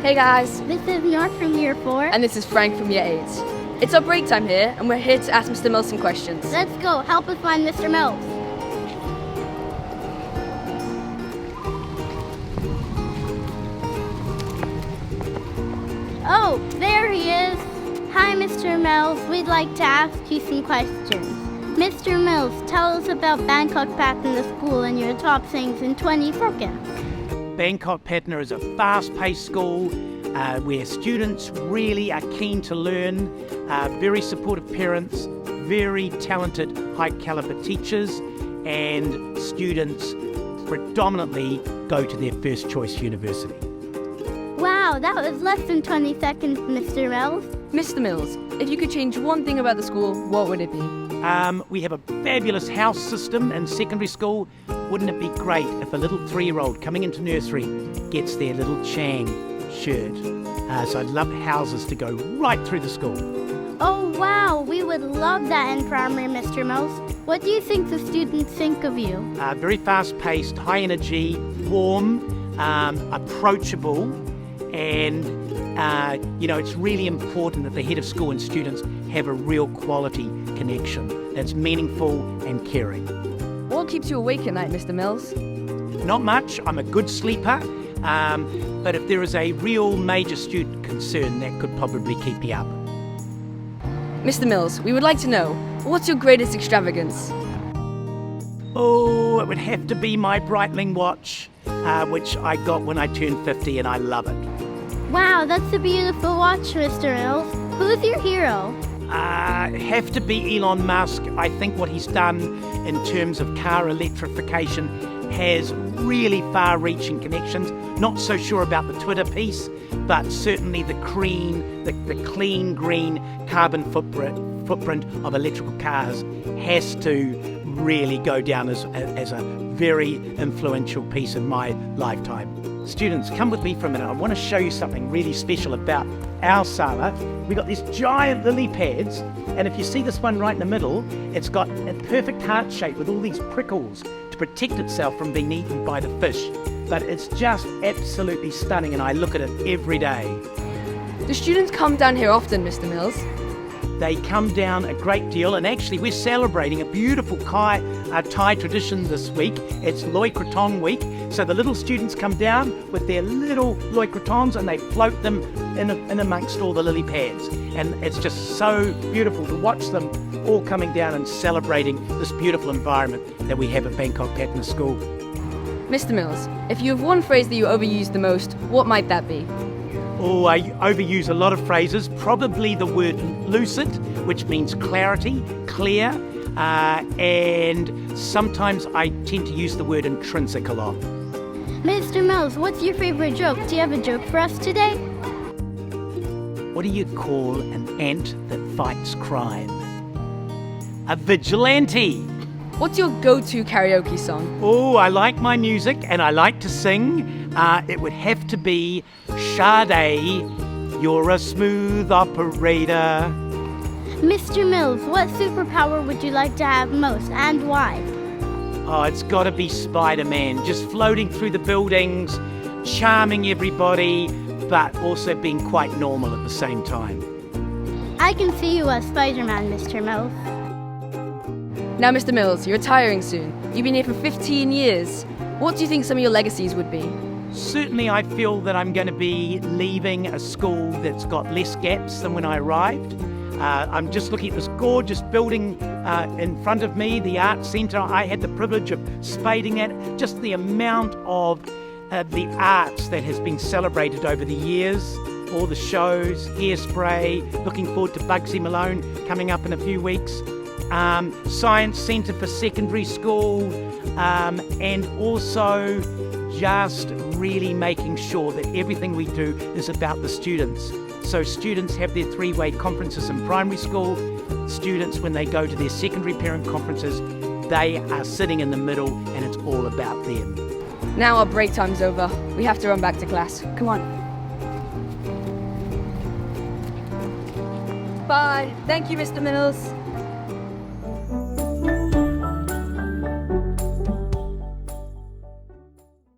Hey guys, This is York from Year 4. and this is Frank from Year 8. It's our break time here, and we're here to ask Mr. Mills some questions. Let's go. Help us find Mr. Mills. Oh, there he is. Hi, Mr. Mills. We'd like to ask you some questions. Mr. Mills, tell us about Bangkok Patana School and your top things in 20 seconds. Bangkok Patana is a fast-paced school where students really are keen to learn, very supportive parents, very talented high-caliber teachers, and students predominantly go to their first choice university. Wow, that was less than 20 seconds, Mr. Mills. Mr. Mills, if you could change one thing about the school, what would it be? We have a fabulous house system in secondary school. Wouldn't it be great if a little 3-year-old coming into nursery gets their little Chang shirt? So I'd love houses to go right through the school. Oh wow, we would love that in primary, Mr. Mills. What do you think the students think of you? Very fast-paced, high energy, warm, approachable, and it's really important that the head of school and students have a real quality connection that's meaningful and caring. What keeps you awake at night, Mr. Mills? Not much. I'm a good sleeper, but if there is a real major student concern, that could probably keep me up. Mr. Mills, we would like to know, what's your greatest extravagance? Oh, it would have to be my Breitling watch, which I got when I turned 50, and I love it. Wow, that's a beautiful watch, Mr. Mills. Who's your hero? Have to be Elon Musk. I think what he's done in terms of car electrification has really far-reaching connections. Not so sure about the Twitter piece, but certainly the clean green carbon footprint of electrical cars has to really go down as a very influential piece in my lifetime. Students, come with me for a minute. I want to show you something really special about our sala. We've got these giant lily pads, and if you see this one right in the middle, it's got a perfect heart shape with all these prickles to protect itself from being eaten by the fish. But it's just absolutely stunning, and I look at it every day. Do students come down here often, Mr. Mills? They come down a great deal, and actually we're celebrating a beautiful Thai tradition this week. It's Loy Krathong week, so the little students come down with their little Loy Krathongs and they float them in amongst all the lily pads. And it's just so beautiful to watch them all coming down and celebrating this beautiful environment that we have at Bangkok Patana School. Mr. Mills, if you have one phrase that you overuse the most, what might that be? Oh, I overuse a lot of phrases, probably the word lucid, which means clarity, clear, and sometimes I tend to use the word intrinsic a lot. Mr. Mills, what's your favorite joke? Do you have a joke for us today? What do you call an ant that fights crime? A vigilante. What's your go-to karaoke song? Oh, I like my music and I like to sing. It would have to be Sade, you're a smooth operator. Mr. Mills, what superpower would you like to have most and why? Oh, it's got to be Spider-Man, just floating through the buildings, charming everybody, but also being quite normal at the same time. I can see you as Spider-Man, Mr. Mills. Now, Mr. Mills, you're retiring soon. You've been here for 15 years. What do you think some of your legacies would be? Certainly I feel that I'm going to be leaving a school that's got less gaps than when I arrived. I'm just looking at this gorgeous building in front of me, the art centre. I had the privilege of spading at just the amount of the arts that has been celebrated over the years. All the shows, Hairspray, looking forward to Bugsy Malone coming up in a few weeks. Science Centre for secondary school, and also just really making sure that everything we do is about the students. So students have their 3-way conferences in primary school. Students, when they go to their secondary parent conferences, they are sitting in the middle and it's all about them. Now our break time's over. We have to run back to class. Come on. Bye. Thank you, Mr. Mills.